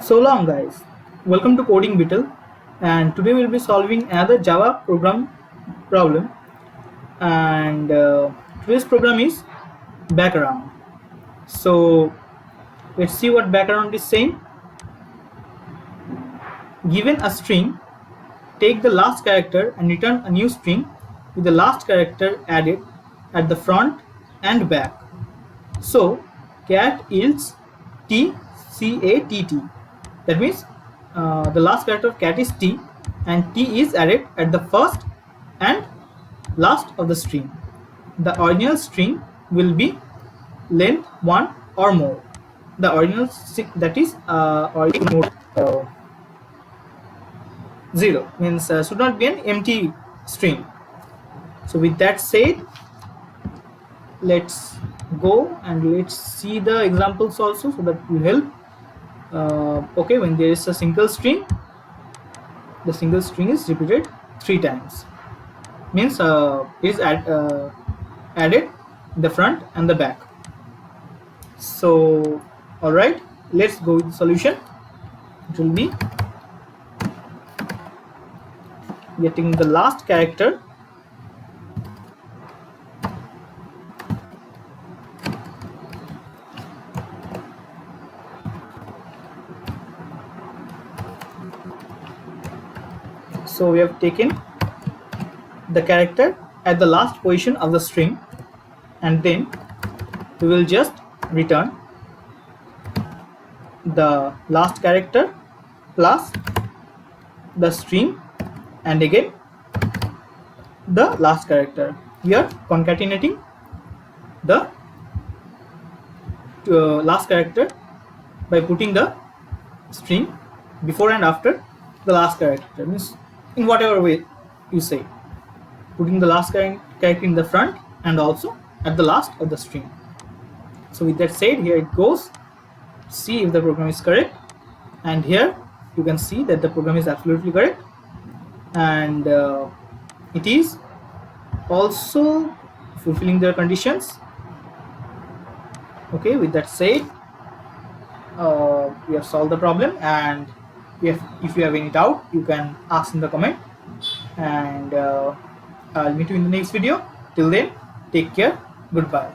So long guys, welcome to Coding Beetle, and today we'll be solving another Java program problem, and today's program is background. So let's see what background is saying. Given a string, take the last character and return a new string with the last character added at the front and back. So cat yields TCATT. That means the last character of cat is T, and T is added at the first and last of the string. The original string will be length 1 or more. The original that is original mode 0 means should not be an empty string. So with that said, let's go and let's see the examples also, so that will help. Okay, when there is a single string, the single string is repeated 3 times, means it is added in the front and the back. So alright, let's go with the solution. It will be getting the last character So we have taken the character at the last position of the string, and then we will just return the last character plus the string and again the last character. We are concatenating the last character by putting the string before and after the last character, means in whatever way you say, putting the last character in the front and also at the last of the string. So with that said, here it goes. See if the program is correct, and here you can see that the program is absolutely correct, and it is also fulfilling their conditions. Okay, with that said, we have solved the problem, and if you have any doubt, you can ask in the comment, and I'll meet you in the next video. Till then, take care. Goodbye.